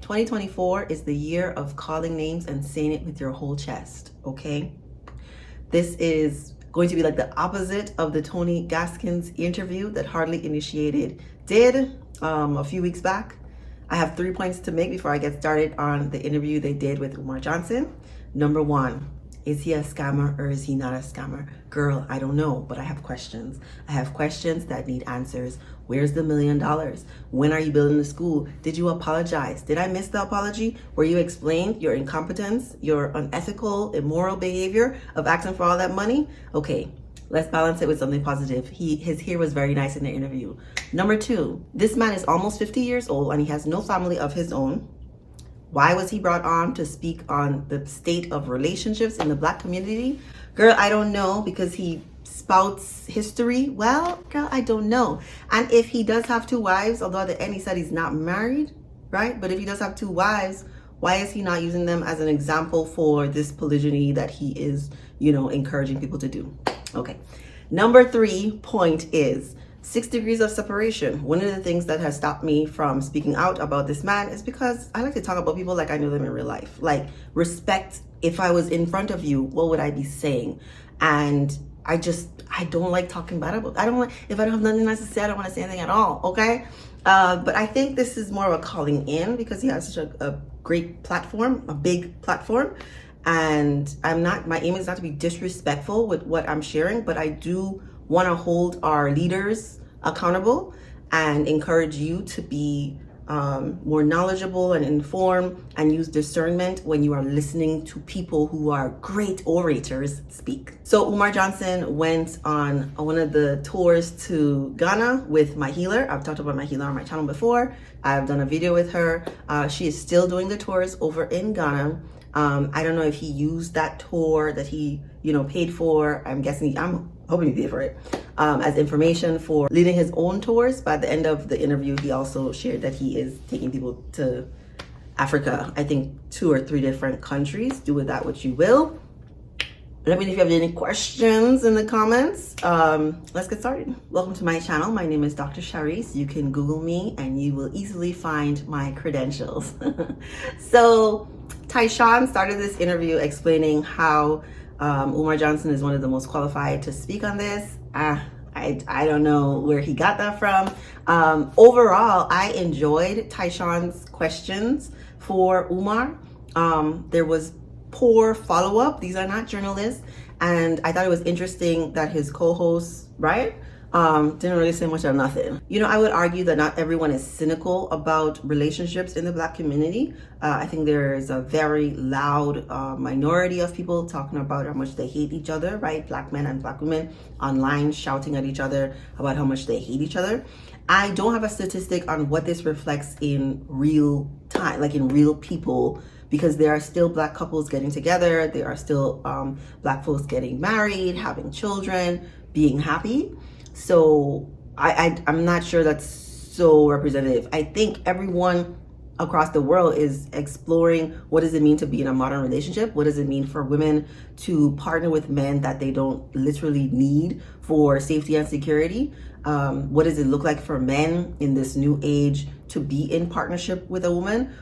2024 is the year of calling names and saying it with your whole chest, okay? This is going to be like the opposite of the Tony Gaskins interview that Hardly Initiated did a few weeks back. I have 3 points to make before I get started on the interview they did with Umar Johnson. Number one, is he a scammer or is he not a scammer? Girl, I don't know, but I have questions. I have questions that need answers. Where's the $1 million? When are you building the school? Did you apologize? Did I miss the apology where you explained your incompetence, your unethical, immoral behavior of asking for all that money? Okay, let's balance it with something positive. His hair was very nice in the interview. Number two, this man is almost 50 years old and he has no family of his own. Why was he brought on to speak on the state of relationships in the Black community? Girl, I don't know, because he spouts history. Well, girl, I don't know. And if he does have 2 wives, although at the end he said he's not married, right? But if he does have 2 wives, why is he not using them as an example for this polygyny that he is, encouraging people to do? Okay. Number 3 point is 6 degrees of separation. One of the things that has stopped me from speaking out about this man is because I like to talk about people like I know them in real life. Like, respect. If I was in front of you, what would I be saying? And I don't like talking bad about, if I don't have nothing nice to say, I don't want to say anything at all, okay? But I think this is more of a calling in because he has such a great platform, a big platform. And my aim is not to be disrespectful with what I'm sharing, but I do want to hold our leaders accountable and encourage you to be more knowledgeable and informed and use discernment when you are listening to people who are great orators speak. So Umar Johnson went on one of the tours to Ghana with my healer. I've talked about my healer on my channel before. I've done a video with her. She is still doing the tours over in Ghana. I don't know if he used that tour that he, paid for. I'm hoping he paid for it as information for leading his own tours. But at the end of the interview, he also shared that he is taking people to Africa. I think 2 or 3 different countries. Do with that what you will. Let me know if you have any questions in the comments. Let's get started. Welcome to my channel. My name is Dr. Sharice. You can Google me and you will easily find my credentials. So Tysean started this interview explaining how Umar Johnson is one of the most qualified to speak on this. I don't know where he got that from. Overall, I enjoyed Tysean's questions for Umar. There was poor follow-up. These are not journalists. And I thought it was interesting that his co-host, right, didn't really say much of nothing. I would argue that not everyone is cynical about relationships in the Black community. I think there is a very loud minority of people talking about how much they hate each other, right? Black men and Black women online shouting at each other about how much they hate each other. I don't have a statistic on what this reflects in real time, like in real people, because there are still Black couples getting together. There are still Black folks getting married, having children, being happy. So I'm not sure that's so representative. I think everyone across the world is exploring what does it mean to be in a modern relationship? What does it mean for women to partner with men that they don't literally need for safety and security? What does it look like for men in this new age to be in partnership with a woman?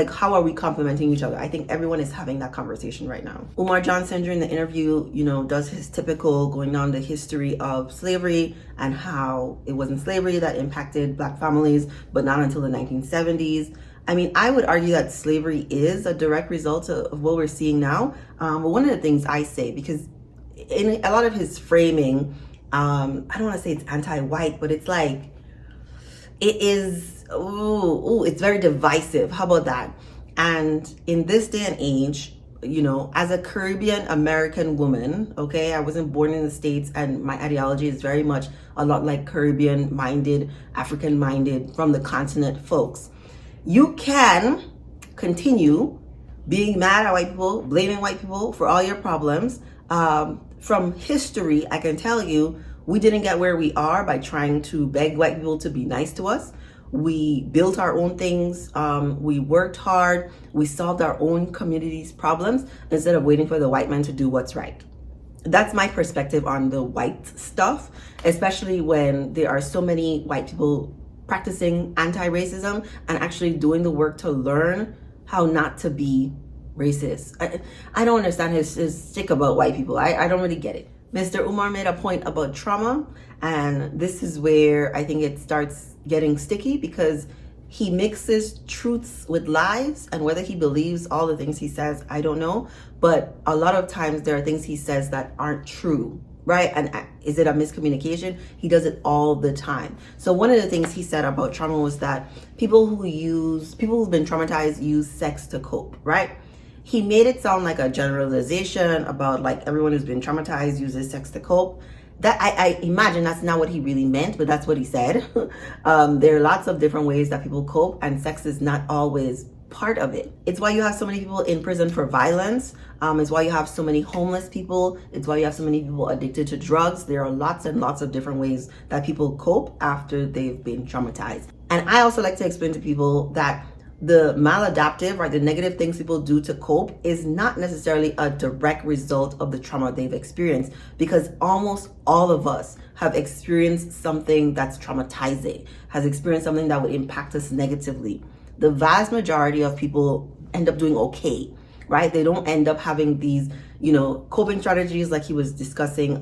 How are we complementing each other? I think everyone is having that conversation right now. Umar Johnson during the interview, does his typical going down the history of slavery and how it wasn't slavery that impacted Black families, but not until the 1970s. I mean, I would argue that slavery is a direct result of what we're seeing now. But one of the things I say, because in a lot of his framing, I don't want to say it's anti-white, but it's like, it is, it's very divisive. How about that? And in this day and age, as a Caribbean American woman, okay, I wasn't born in the States and my ideology is very much a lot like Caribbean minded, African minded from the continent folks. You can continue being mad at white people, blaming white people for all your problems. From history, I can tell you, we didn't get where we are by trying to beg white people to be nice to us. We built our own things. We worked hard. We solved our own community's problems instead of waiting for the white man to do what's right. That's my perspective on the white stuff, especially when there are so many white people practicing anti-racism and actually doing the work to learn how not to be racist. I don't understand his stick about white people. I don't really get it. Mr. Umar made a point about trauma, and this is where I think it starts getting sticky, because he mixes truths with lies, and whether he believes all the things he says, I don't know. But a lot of times there are things he says that aren't true, right? And is it a miscommunication? He does it all the time. So one of the things he said about trauma was that people who've been traumatized use sex to cope, right? He made it sound like a generalization about like everyone who's been traumatized uses sex to cope. That I imagine that's not what he really meant, but that's what he said. There are lots of different ways that people cope, and sex is not always part of it. It's why you have so many people in prison for violence. It's why you have so many homeless people. It's why you have so many people addicted to drugs. There are lots and lots of different ways that people cope after they've been traumatized. And I also like to explain to people that the maladaptive, or the negative things people do to cope, is not necessarily a direct result of the trauma they've experienced, because almost all of us have experienced something that's traumatizing, has experienced something that would impact us negatively. The vast majority of people end up doing okay, right? They don't end up having these, coping strategies like he was discussing.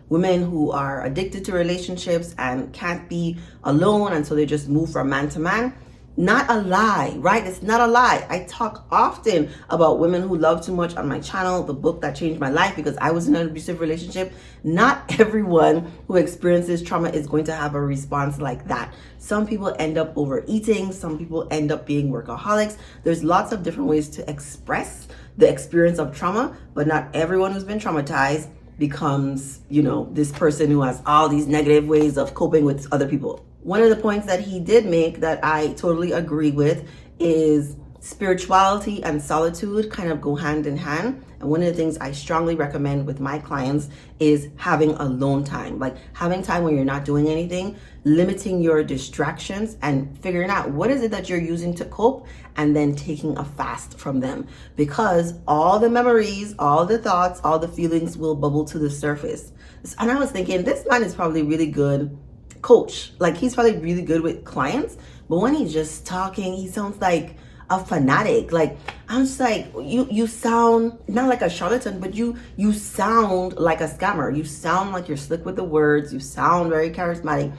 Women who are addicted to relationships and can't be alone, and so they just move from man to man. Not a lie, right? It's not a lie. I talk often about women who love too much on my channel, the book that changed my life, because I was in an abusive relationship. Not everyone who experiences trauma is going to have a response like that. Some people end up overeating. Some people end up being workaholics. There's lots of different ways to express the experience of trauma, but not everyone who's been traumatized becomes, this person who has all these negative ways of coping with other people. One of the points that he did make that I totally agree with is spirituality and solitude kind of go hand in hand. And one of the things I strongly recommend with my clients is having alone time, like having time when you're not doing anything, limiting your distractions and figuring out what is it that you're using to cope, and then taking a fast from them, because all the memories, all the thoughts, all the feelings will bubble to the surface. And I was thinking, this man is probably really good coach. Like, he's probably really good with clients, but when he's just talking, he sounds like a fanatic. Like, I'm just like, you sound not like a charlatan, but you sound like a scammer. You sound like you're slick with the words. You sound very charismatic.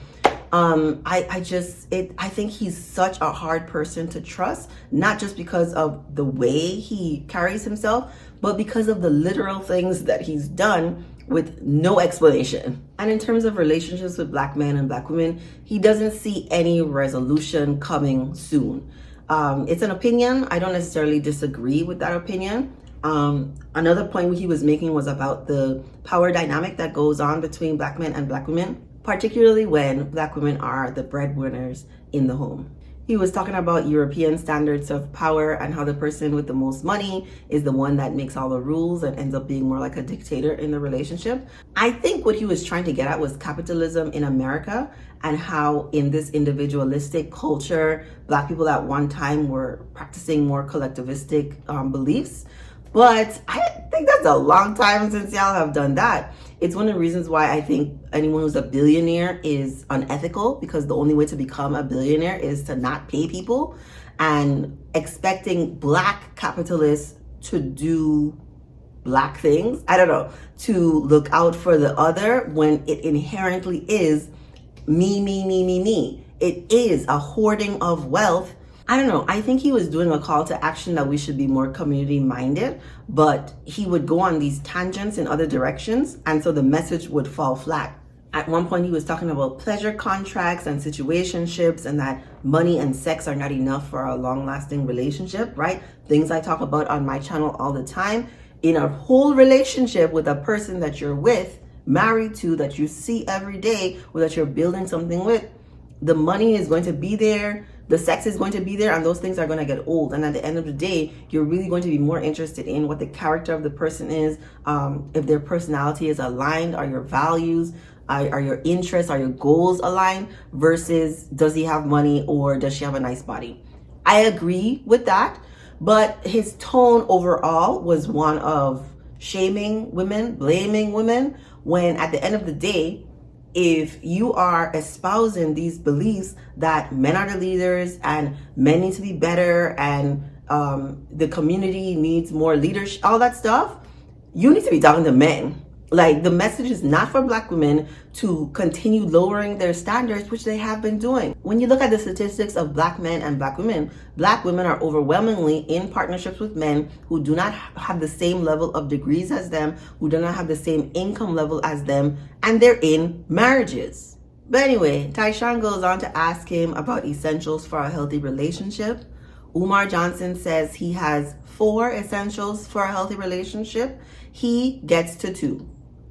I think he's such a hard person to trust, not just because of the way he carries himself, but because of the literal things that he's done with no explanation. And in terms of relationships with Black men and Black women, he doesn't see any resolution coming soon. It's an opinion. I don't necessarily disagree with that opinion. Another point he was making was about the power dynamic that goes on between Black men and Black women, particularly when Black women are the breadwinners in the home. He was talking about European standards of power and how the person with the most money is the one that makes all the rules and ends up being more like a dictator in the relationship. I think what he was trying to get at was capitalism in America, and how in this individualistic culture, Black people at one time were practicing more collectivistic beliefs. But I think that's a long time since y'all have done that. It's one of the reasons why I think anyone who's a billionaire is unethical, because the only way to become a billionaire is to not pay people, and expecting Black capitalists to do Black things, I don't know, to look out for the other when it inherently is me. It is a hoarding of wealth. I don't know. I think he was doing a call to action that we should be more community minded, but he would go on these tangents in other directions, and so the message would fall flat. At one point, he was talking about pleasure contracts and situationships, and that money and sex are not enough for a long-lasting relationship, right? Things I talk about on my channel all the time. In a whole relationship with a person that you're with, married to, that you see every day, or that you're building something with, the money is going to be there, the sex is going to be there, and those things are going to get old. And at the end of the day, you're really going to be more interested in what the character of the person is, if their personality is aligned, are your values, are your interests, are your goals aligned, versus does he have money or does she have a nice body. I agree with that, but his tone overall was one of shaming women, blaming women, when at the end of the day, if you are espousing these beliefs that men are the leaders and men need to be better and the community needs more leadership, all that stuff, you need to be talking to men. Like, the message is not for Black women to continue lowering their standards, which they have been doing. When you look at the statistics of Black men and Black women are overwhelmingly in partnerships with men who do not have the same level of degrees as them, who do not have the same income level as them, and they're in marriages. But anyway, Tysean goes on to ask him about essentials for a healthy relationship. Umar Johnson says he has 4 essentials for a healthy relationship. He gets to 2.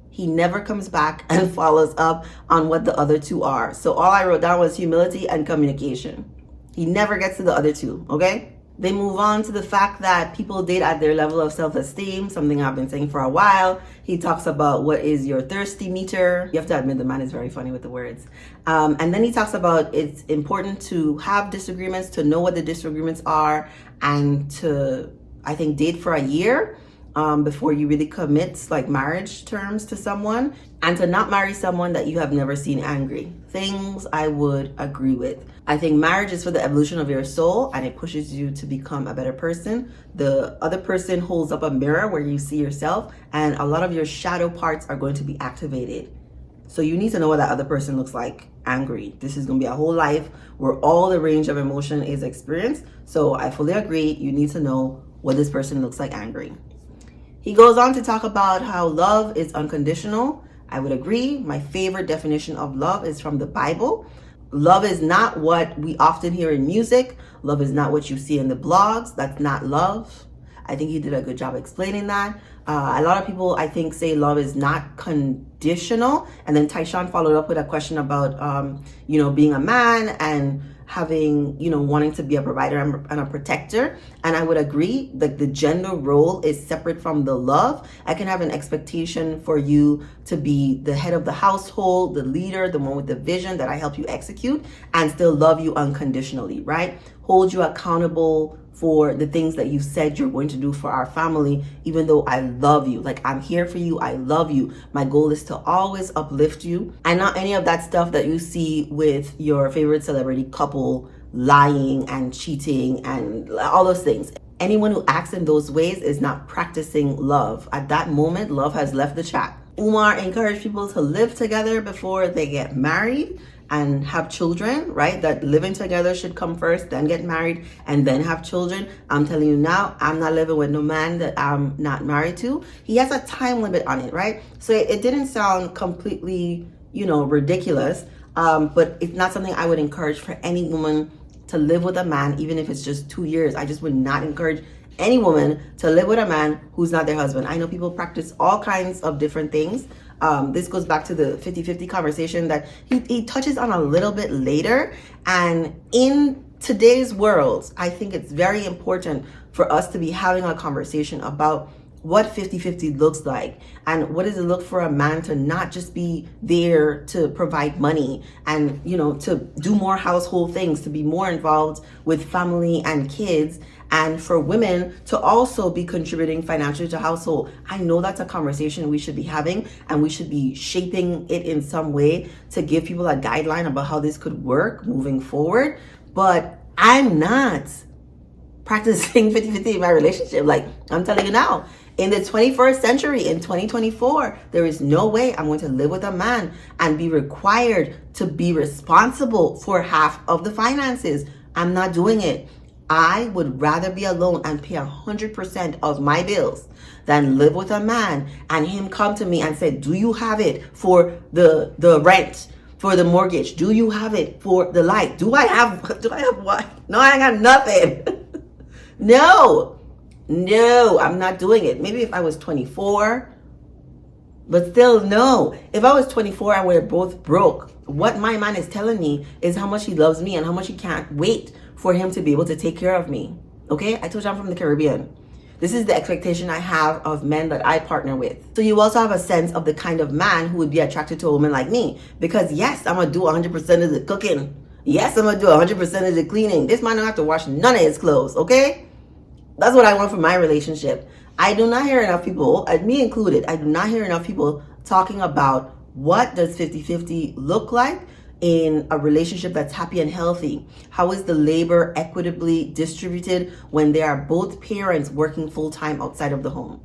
He never comes back and follows up on what the other 2 are. So all I wrote down was humility and communication. He never gets to the other 2, okay? They move on to the fact that people date at their level of self-esteem, something I've been saying for a while. He talks about what is your thirsty meter. You have to admit the man is very funny with the words. And then he talks about it's important to have disagreements, to know what the disagreements are, and to, I think, date for a year before you really commit like marriage terms to someone, and to not marry someone that you have never seen angry. Things I would agree with. I think marriage is for the evolution of your soul, and it pushes you to become a better person. The other person holds up a mirror where you see yourself, and a lot of your shadow parts are going to be activated. So you need to know what that other person looks like angry. This is going to be a whole life where all the range of emotion is experienced. So I fully agree. You need to know what this person looks like angry. He goes on to talk about how love is unconditional. I would agree. My favorite definition of love is from the Bible. Love is not what we often hear in music. Love is not what you see in the blogs. That's not love. I think he did a good job explaining that. A lot of people, I think, say love is not conditional. And then Tysean followed up with a question about, being a man and having, wanting to be a provider and a protector. And I would agree that the gender role is separate from the love. I can have an expectation for you to be the head of the household, the leader, the one with the vision that I help you execute, and still love you unconditionally, right? Hold you accountable for the things that you said you're going to do for our family, even though I love you. Like, I'm here for you. I love you. My goal is to always uplift you, and not any of that stuff that you see with your favorite celebrity couple lying and cheating and all those things. Anyone who acts in those ways is not practicing love. At that moment, love has left the chat. Umar encouraged people to live together before they get married and have children, right? That living together should come first, then get married, and then have children. I'm telling you now, I'm not living with no man that I'm not married to. He has a time limit on it, right? So it didn't sound completely, ridiculous, but it's not something I would encourage for any woman to live with a man, even if it's just 2 years. I just would not encourage any woman to live with a man who's not their husband. I know people practice all kinds of different things. This goes back to the 50-50 conversation that he touches on a little bit later. And in today's world, I think it's very important for us to be having a conversation about what 50-50 looks like, and what does it look for a man to not just be there to provide money and, to do more household things, to be more involved with family and kids, and for women to also be contributing financially to household. I know that's a conversation we should be having, and we should be shaping it in some way to give people a guideline about how this could work moving forward. But I'm not practicing 50-50 in my relationship. Like, I'm telling you now, in the 21st century, in 2024, there is no way I'm going to live with a man and be required to be responsible for half of the finances. I'm not doing it. I would rather be alone and pay 100% of my bills than live with a man and him come to me and say, do you have it for the rent, for the mortgage? Do you have it for the light? Do I have what? No, I ain't got nothing. No, I'm not doing it. Maybe if I was 24, but still no. If I was 24 and we're both broke, what my man is telling me is how much he loves me and how much he can't wait for him to be able to take care of me. Okay? I told you I'm from the Caribbean. This is the expectation I have of men that I partner with. So you also have a sense of the kind of man who would be attracted to a woman like me. Because yes, I'm going to do 100% of the cooking. Yes, I'm going to do 100% of the cleaning. This man don't have to wash none of his clothes. Okay? That's what I want from my relationship. I do not hear enough people, me included, I do not hear enough people talking about What does 50-50 look like in a relationship that's happy and healthy? How is the labor equitably distributed when they are both parents working full-time outside of the home?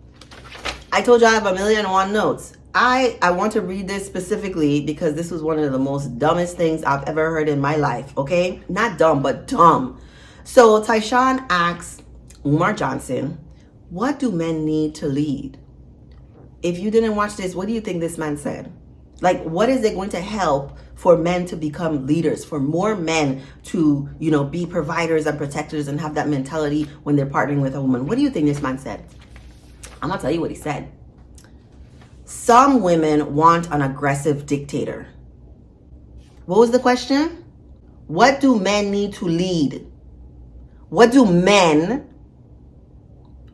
I told you I have 1,000,001 notes. I want to read this specifically because this was one of the most dumbest things I've ever heard in my life, okay? Not dumb, but dumb. So Tysean asks Umar Johnson, what do men need to lead? If you didn't watch this, what do you think this man said? Like, what is it going to help for men to become leaders, for more men to, be providers and protectors and have that mentality when they're partnering with a woman? What do you think this man said? I'm gonna tell you what he said. Some women want an aggressive dictator. What was the question? What do men need to lead? What do men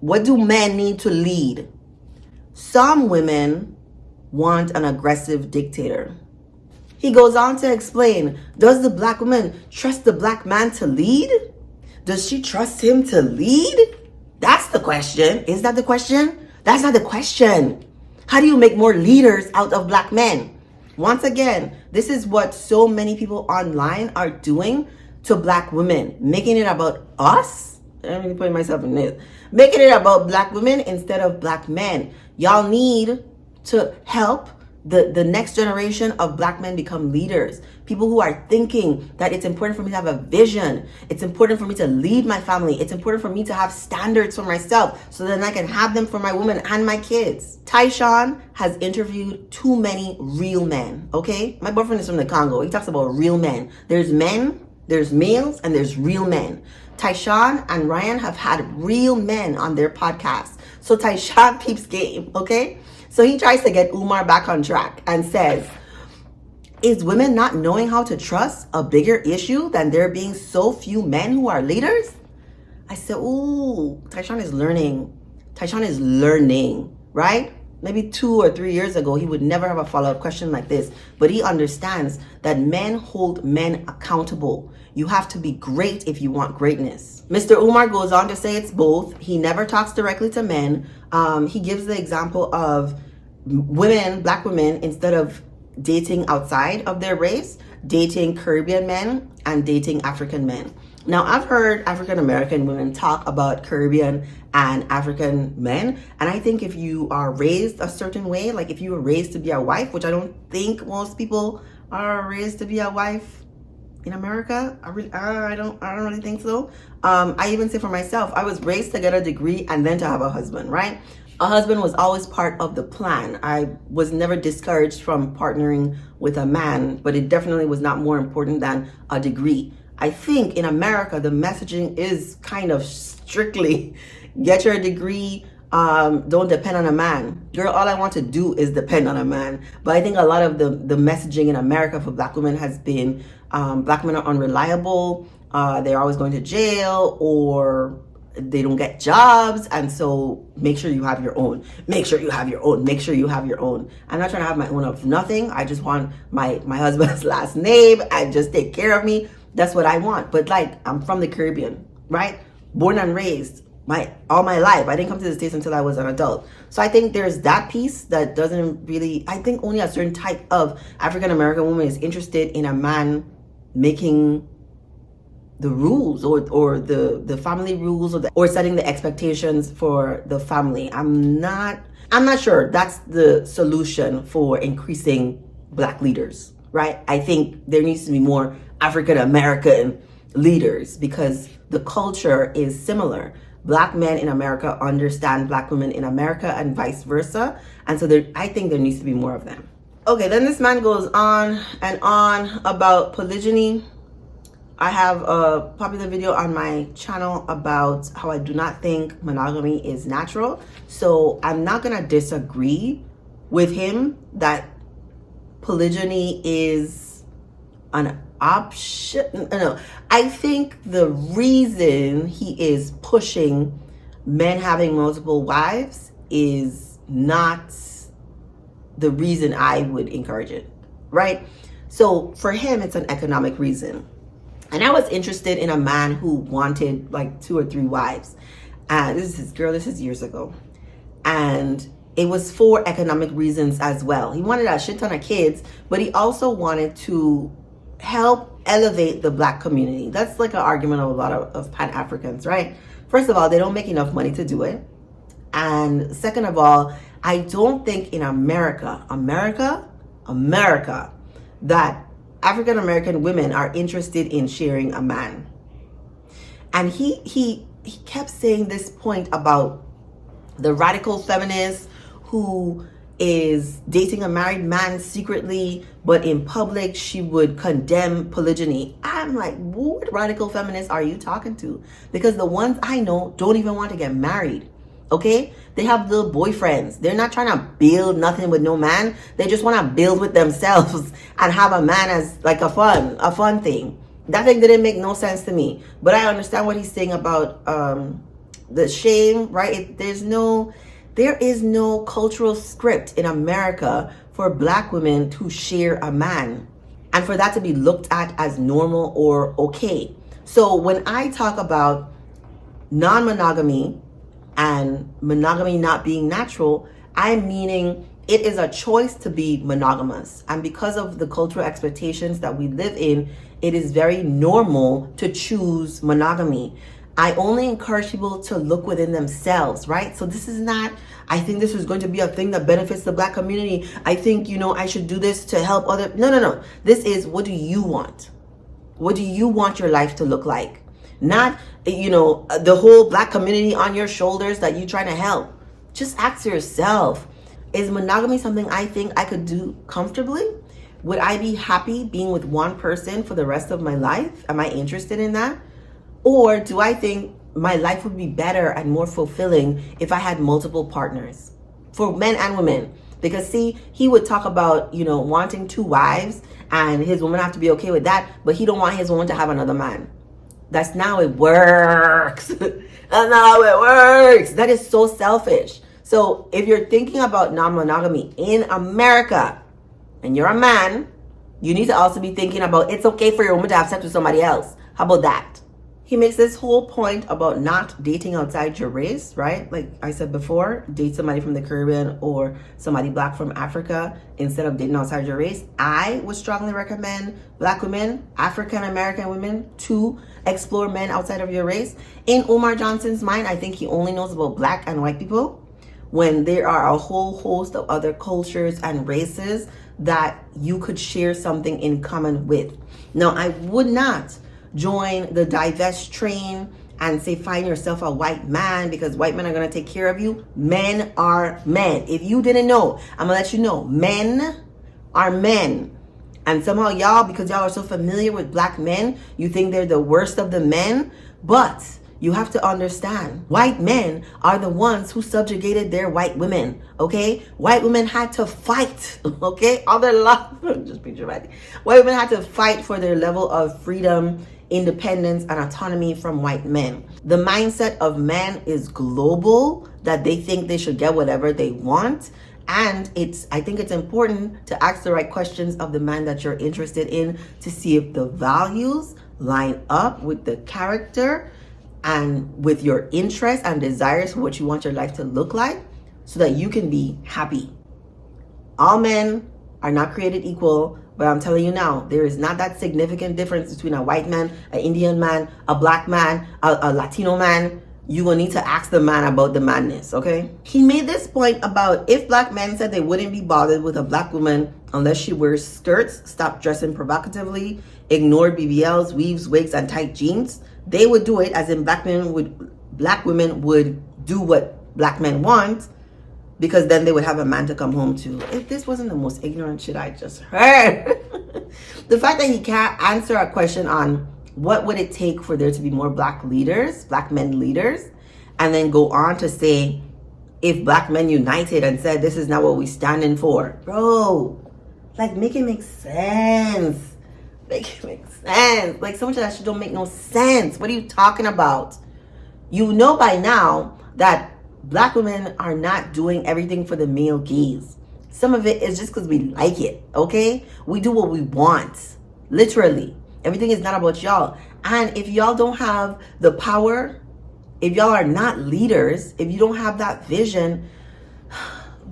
need to lead? Some women want an aggressive dictator. He goes on to explain, does the black woman trust the black man to lead? Does she trust him to lead? That's the question. Is that the question? That's not the question. How do you make more leaders out of black men? Once again, this is what so many people online are doing to black women, making it about us. I'm really putting myself in this. Making it about black women instead of black men. Y'all need to help the next generation of black men become leaders. People who are thinking that it's important for me to have a vision. It's important for me to lead my family. It's important for me to have standards for myself so that I can have them for my women and my kids. Tysean has interviewed too many real men, okay? My boyfriend is from the Congo. He talks about real men. There's men, there's males, and there's real men. Tysean and Ryan have had real men on their podcast. So Tysean keeps game, okay? So he tries to get Umar back on track and says, is women not knowing how to trust a bigger issue than there being so few men who are leaders? I said, ooh, Tysean is learning. Tysean is learning, right? Maybe 2 or 3 years ago, he would never have a follow-up question like this. But he understands that men hold men accountable. You have to be great if you want greatness. Mr. Umar goes on to say it's both. He never talks directly to men. He gives the example of women, black women, instead of dating outside of their race, dating Caribbean men and dating African men. Now, I've heard African American women talk about Caribbean and African men, and I think if you are raised a certain way, like if you were raised to be a wife, which I don't think most people are raised to be a wife in America, I don't really think so. I even say for myself, I was raised to get a degree and then to have a husband, right? A husband was always part of the plan. I was never discouraged from partnering with a man, but it definitely was not more important than a degree. I think in America, the messaging is kind of strictly get your degree, don't depend on a man. Girl, all I want to do is depend on a man. But I think a lot of the messaging in America for black women has been black men are unreliable, they're always going to jail, or they don't get jobs, and so make sure you have your own. Make sure you have your own. Make sure you have your own. I'm not trying to have my own of nothing. I just want my husband's last name and just take care of me. That's what I want. But like, I'm from the Caribbean, right? Born and raised all my life. I didn't come to the States until I was an adult. So I think there's that piece that doesn't really, I think only a certain type of African American woman is interested in a man making the rules or the family rules or setting the expectations for the family. I'm not sure that's the solution for increasing black leaders, right? I think there needs to be more African American leaders because the culture is similar. Black men in America understand black women in America and vice versa. And so I think there needs to be more of them. Okay, then this man goes on and on about polygyny. I have a popular video on my channel about how I do not think monogamy is natural. So I'm not going to disagree with him that polygyny is an option. No, I think the reason he is pushing men having multiple wives is not the reason I would encourage it, right? So for him, it's an economic reason. And I was interested in a man who wanted like 2 or 3 wives. And this is years ago. And it was for economic reasons as well. He wanted a shit ton of kids, but he also wanted to help elevate the Black community. That's like an argument of a lot of Pan-Africans, right? First of all, they don't make enough money to do it. And second of all, I don't think in America, that African American women are interested in sharing a man. And he kept saying this point about the radical feminist who is dating a married man secretly, but in public she would condemn polygyny. I'm like, what radical feminists are you talking to? Because the ones I know don't even want to get married. Okay? They have little boyfriends. They're not trying to build nothing with no man. They just want to build with themselves and have a man as like a fun thing. That thing didn't make no sense to me. But I understand what he's saying about the shame, right? There is no cultural script in America for Black women to share a man and for that to be looked at as normal or okay. So when I talk about non-monogamy and monogamy not being natural, I'm meaning it is a choice to be monogamous. And because of the cultural expectations that we live in, it is very normal to choose monogamy. I only encourage people to look within themselves, right? So this is not, I think this is going to be a thing that benefits the Black community. I think, I should do this to help other. No. This is, what do you want? What do you want your life to look like? Not, the whole Black community on your shoulders that you're trying to help. Just ask yourself, is monogamy something I think I could do comfortably? Would I be happy being with one person for the rest of my life? Am I interested in that? Or do I think my life would be better and more fulfilling if I had multiple partners for men and women? Because see, he would talk about, wanting 2 wives and his woman have to be okay with that, but he don't want his woman to have another man. That's not how it works. That's not how it works. That is so selfish. So if you're thinking about non-monogamy in America and you're a man, you need to also be thinking about it's okay for your woman to have sex with somebody else. How about that? He makes this whole point about not dating outside your race, right? Like I said before, date somebody from the Caribbean or somebody Black from Africa instead of dating outside your race. I would strongly recommend Black women, African American women, to explore men outside of your race. In Umar Johnson's mind, I think he only knows about Black and white people, when there are a whole host of other cultures and races that you could share something in common with. Now, I would not join the divest train and say find yourself a white man because white men are going to take care of you. Men are men. If you didn't know, I'm gonna let you know, men are men. And somehow y'all, because y'all are so familiar with Black men, you think they're the worst of the men. But you have to understand, white men are the ones who subjugated their white women, okay? White women had to fight, okay? All their life, just be dramatic. White women had to fight for their level of freedom, independence, and autonomy from white men. The mindset of men is global, that they think they should get whatever they want. And I think it's important to ask the right questions of the man that you're interested in to see if the values line up with the character and with your interests and desires for what you want your life to look like, so that you can be happy. All men are not created equal, but I'm telling you now, there is not that significant difference between a white man, an Indian man, a Black man, a Latino man. You will need to ask the man about the madness, okay? He made this point about if Black men said they wouldn't be bothered with a Black woman unless she wears skirts, stopped dressing provocatively, ignored bbls, weaves, wigs, and tight jeans, they would do it, as in Black women would do what Black men want, because then they would have a man to come home to. If this wasn't the most ignorant shit I just heard. The fact that he can't answer a question on what would it take for there to be more Black leaders, Black men leaders, and then go on to say, if Black men united and said, this is not what we standing for. Bro, like, make it make sense. Make it make sense. Like, so much of that shit don't make no sense. What are you talking about? You know by now that Black women are not doing everything for the male gaze. Some of it is just because we like it, okay? We do what we want, literally. Everything is not about y'all. And if y'all don't have the power, if y'all are not leaders, if you don't have that vision,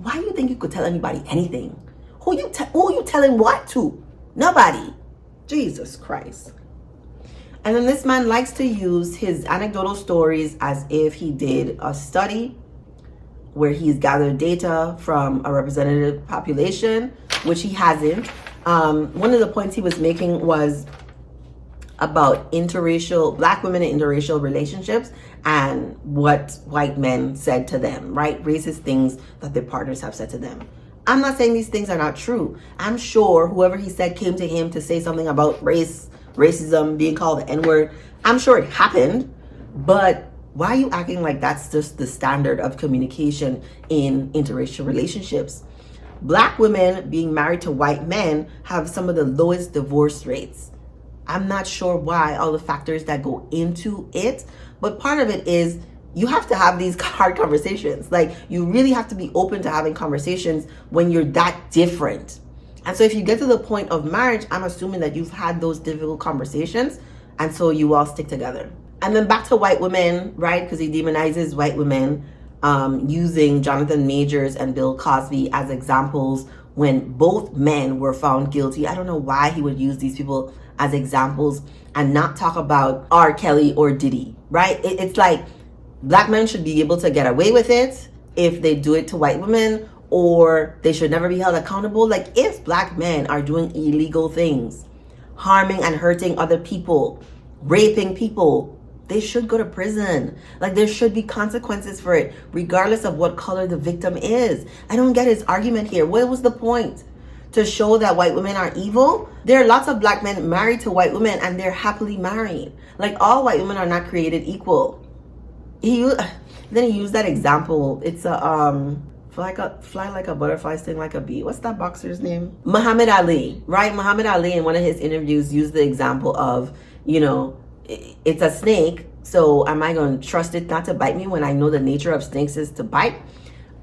why do you think you could tell anybody anything? Who you telling what to? Nobody. Jesus Christ. And then this man likes to use his anecdotal stories as if he did a study where he's gathered data from a representative population, which he hasn't. One of the points he was making was about black women in interracial relationships and what white men said to them, right? Racist things that their partners have said to them. I'm not saying these things are not true. I'm sure whoever he said came to him to say something about racism, being called the N-word. I'm sure it happened, but why are you acting like that's just the standard of communication in interracial relationships? Black women being married to white men have some of the lowest divorce rates. I'm not sure why, all the factors that go into it, but part of it is you have to have these hard conversations. Like, you really have to be open to having conversations when you're that different. And so if you get to the point of marriage, I'm assuming that you've had those difficult conversations, and so you all stick together. And then back to white women, right? Because he demonizes white women, using Johnathan Majors and Bill Cosby as examples when both men were found guilty. I don't know why he would use these people as examples and not talk about R. Kelly or Diddy, right? It's like black men should be able to get away with it if they do it to white women, or they should never be held accountable. Like, if black men are doing illegal things, harming and hurting other people, raping people, they should go to prison. Like, there should be consequences for it, regardless of what color the victim is. I don't get his argument here. What was the point? To show that white women are evil? There are lots of black men married to white women and they're happily married. Like, all white women are not created equal. Then he used that example. It's a fly like a butterfly, sting like a bee. What's that boxer's name? Muhammad Ali, right? Muhammad Ali in one of his interviews used the example of, it's a snake, so am I going to trust it not to bite me when I know the nature of snakes is to bite?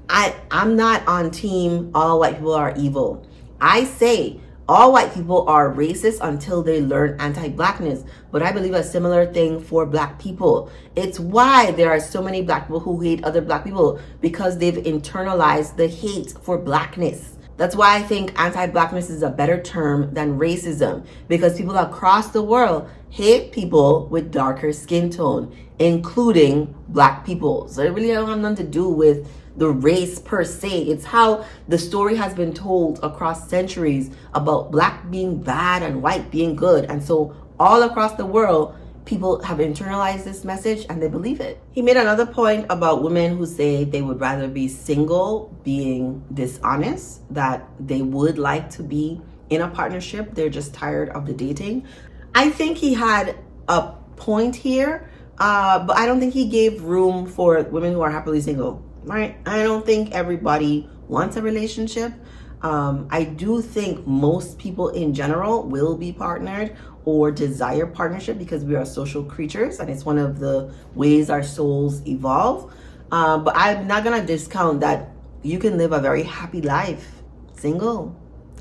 I'm not on team all white people are evil. I say all white people are racist until they learn anti-blackness, but I believe a similar thing for black people. It's why there are so many black people who hate other black people, because they've internalized the hate for blackness. That's why I think anti-blackness is a better term than racism, because people across the world hate people with darker skin tone, including black people. So it really don't have nothing to do with the race per se. It's how the story has been told across centuries about black being bad and white being good. And so all across the world, people have internalized this message and they believe it. He made another point about women who say they would rather be single, being dishonest, that they would like to be in a partnership. They're just tired of the dating. I think he had a point here, but I don't think he gave room for women who are happily single, right? I don't think everybody wants a relationship. I do think most people in general will be partnered or desire partnership because we are social creatures and it's one of the ways our souls evolve. But I'm not gonna discount that you can live a very happy life single.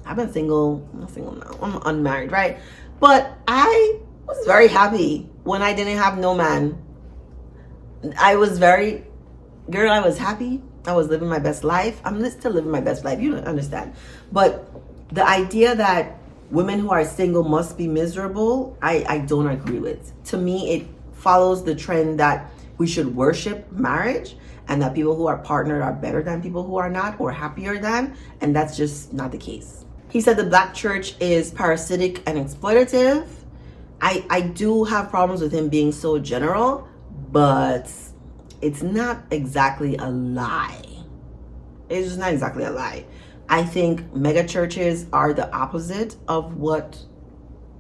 I've been single. I'm not single now. I'm unmarried, right? But I was very happy when I didn't have no man. I was happy. I was living my best life. I'm still living my best life. You don't understand. But the idea that women who are single must be miserable, I don't agree with. To me, it follows the trend that we should worship marriage and that people who are partnered are better than people who are not, or happier than, and that's just not the case. He said the black church is parasitic and exploitative. I do have problems with him being so general, but it's not exactly a lie. It's just not exactly a lie. I think mega churches are the opposite of what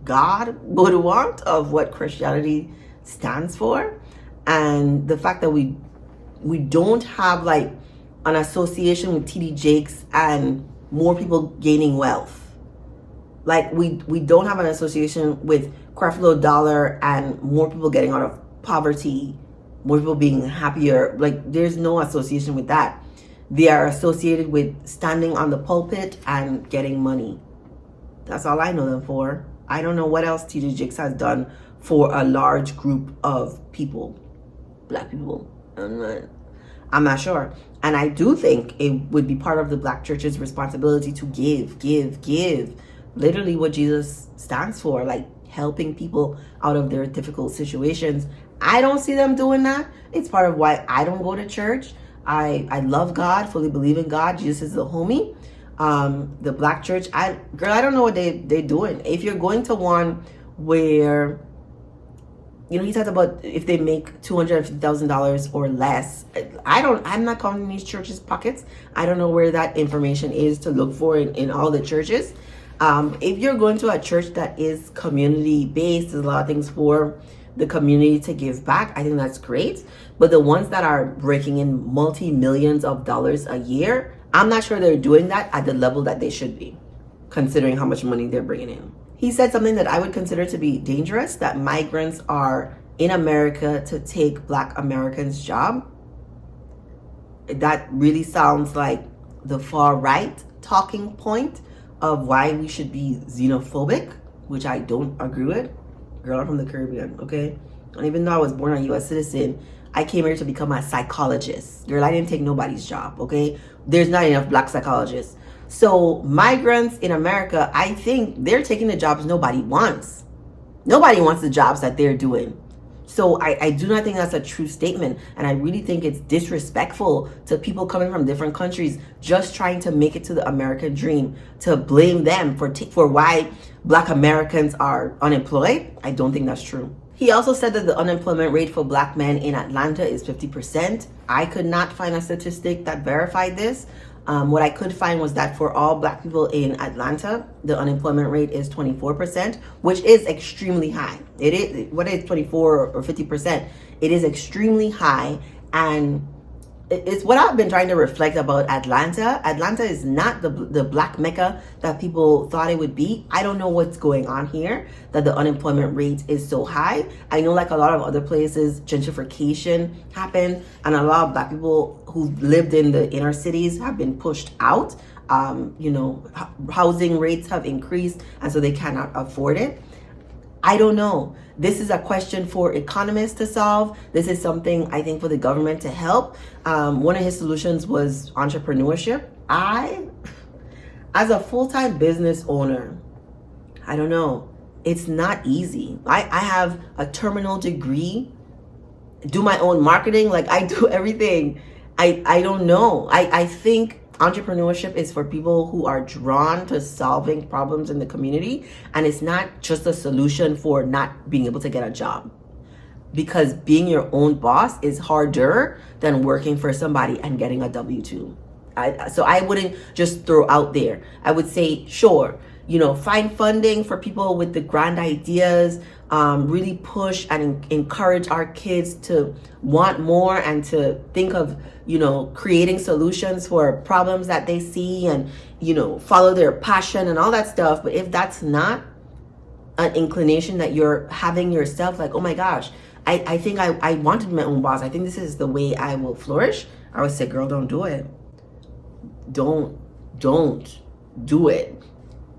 God would want, of what Christianity stands for. And the fact that we don't have like an association with TD Jakes and more people gaining wealth. Like we don't have an association with Creflo Dollar and more people getting out of poverty, more people being happier. Like there's no association with that. They are associated with standing on the pulpit and getting money. That's all I know them for. I don't know what else TD Jakes has done for a large group of people, black people. I'm not sure. And I do think it would be part of the Black church's responsibility to give. Literally what Jesus stands for, like helping people out of their difficult situations. I don't see them doing that. It's part of why I don't go to church. I love God, fully believe in God. Jesus is the homie. The Black church, I don't know what they're doing. If you're going to one where, you know, he talked about if they make $250,000 or less. I'm not counting these churches' pockets. I don't know where that information is to look for in all the churches. If you're going to a church that is community-based, there's a lot of things for the community to give back. I think that's great. But the ones that are breaking in multi-millions of dollars a year, I'm not sure they're doing that at the level that they should be, considering how much money they're bringing in. He said something that I would consider to be dangerous, that migrants are in America to take Black Americans' job. That really sounds like the far right talking point of why we should be xenophobic, which I don't agree with. Girl, I'm from the Caribbean, okay? And even though I was born a U.S. citizen, I came here to become a psychologist. Girl, I didn't take nobody's job, okay? There's not enough Black psychologists. So migrants in America, I think they're taking the jobs nobody wants. Nobody wants the jobs that they're doing. So I do not think that's a true statement. And I really think it's disrespectful to people coming from different countries just trying to make it to the American dream, to blame them for why Black Americans are unemployed. I don't think that's true. He also said that the unemployment rate for Black men in Atlanta is 50%. I could not find a statistic that verified this. What I could find was that for all Black people in Atlanta, the unemployment rate is 24%, which is extremely high. It is, what is 24 or 50%? It is extremely high, and it's what I've been trying to reflect about Atlanta. Atlanta is not the Black Mecca that people thought it would be. I don't know what's going on here, that the unemployment rate is so high. I know, like a lot of other places, gentrification happened, and a lot of Black people who lived in the inner cities have been pushed out. Housing rates have increased, and so they cannot afford it. I don't know. This is a question for economists to solve. This is something I think for the government to help. One of his solutions was entrepreneurship. As a full-time business owner, I don't know. It's not easy. I have a terminal degree, do my own marketing, like I do everything. I don't know. I think entrepreneurship is for people who are drawn to solving problems in the community, and it's not just a solution for not being able to get a job, because being your own boss is harder than working for somebody and getting a W-2. So I wouldn't just throw out there. I would say, sure, find funding for people with the grand ideas, really push and encourage our kids to want more and to think of, creating solutions for problems that they see, and, follow their passion and all that stuff. But if that's not an inclination that you're having yourself, like, oh my gosh, I think I want to be my own boss, I think this is the way I will flourish, I would say, girl, don't do it. Don't do it.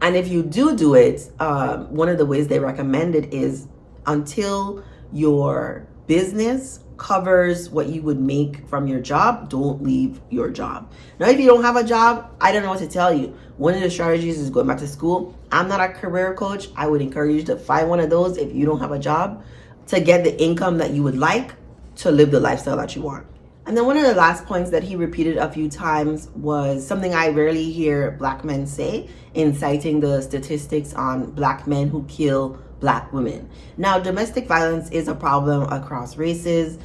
And if you do it, one of the ways they recommend it is until your business covers what you would make from your job, don't leave your job. Now, if you don't have a job, I don't know what to tell you. One of the strategies is going back to school. I'm not a career coach. I would encourage you to find one of those if you don't have a job, to get the income that you would like to live the lifestyle that you want. And then one of the last points that he repeated a few times was something I rarely hear Black men say, in citing the statistics on Black men who kill Black women. Now, domestic violence is a problem across races.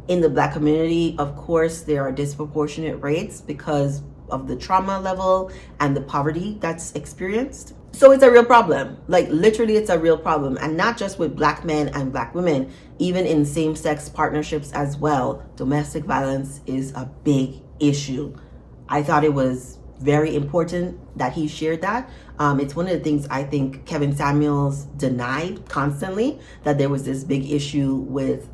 In the Black community, of course, there are disproportionate rates because of the trauma level and the poverty that's experienced. So it's a real problem. Like, literally, it's a real problem. And not just with Black men and Black women, even in same-sex partnerships as well, domestic violence is a big issue. I thought it was very important that he shared that. It's one of the things I think Kevin Samuels denied constantly, that there was this big issue with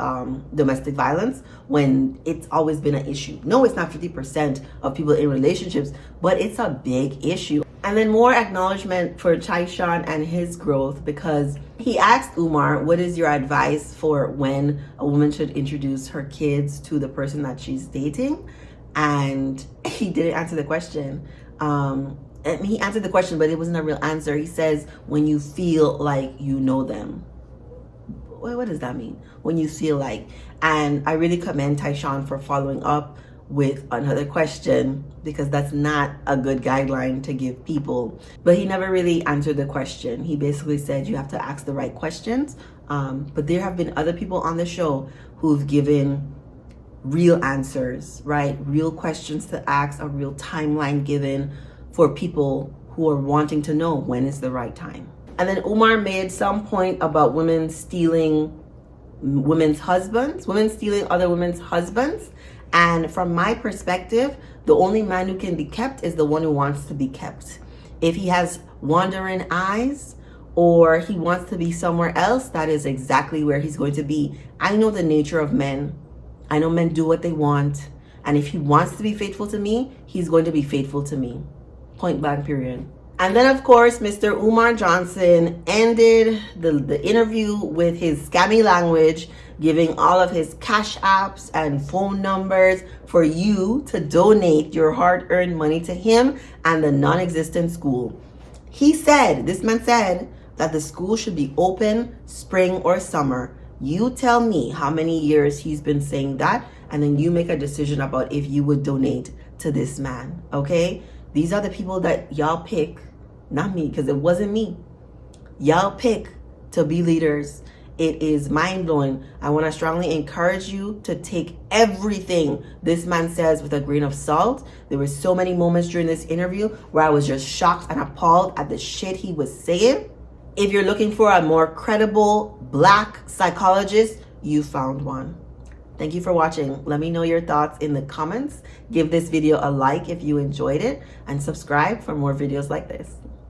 domestic violence, when it's always been an issue. No, it's not 50% of people in relationships, but it's a big issue. And then more acknowledgement for Tysean and his growth, because he asked Umar, what is your advice for when a woman should introduce her kids to the person that she's dating? And he didn't answer the question. He answered the question, but it wasn't a real answer. He says, when you feel like you know them. What does that mean? When you feel like. And I really commend Tysean for following up with another question, because that's not a good guideline to give people. But he never really answered the question. He basically said you have to ask the right questions. But there have been other people on the show who've given real answers, right? Real questions to ask, a real timeline given for people who are wanting to know when is the right time. And then Umar made some point about women stealing women's husbands, women stealing other women's husbands. And from my perspective, the only man who can be kept is the one who wants to be kept. If he has wandering eyes or he wants to be somewhere else, that is exactly where he's going to be. I know the nature of men. I know men do what they want. And if he wants to be faithful to me, he's going to be faithful to me. Point blank, period. And then, of course, Mr. Umar Johnson ended the interview with his scammy language, giving all of his cash apps and phone numbers for you to donate your hard-earned money to him and the non-existent school. This man said that the school should be open spring or summer. You tell me how many years he's been saying that, and then you make a decision about if you would donate to this man, okay? These are the people that y'all pick, not me, because it wasn't me. Y'all pick to be leaders. It is mind-blowing. I want to strongly encourage you to take everything this man says with a grain of salt. There were so many moments during this interview where I was just shocked and appalled at the shit he was saying. If you're looking for a more credible Black psychologist, you found one. Thank you for watching. Let me know your thoughts in the comments. Give this video a like if you enjoyed it, and subscribe for more videos like this.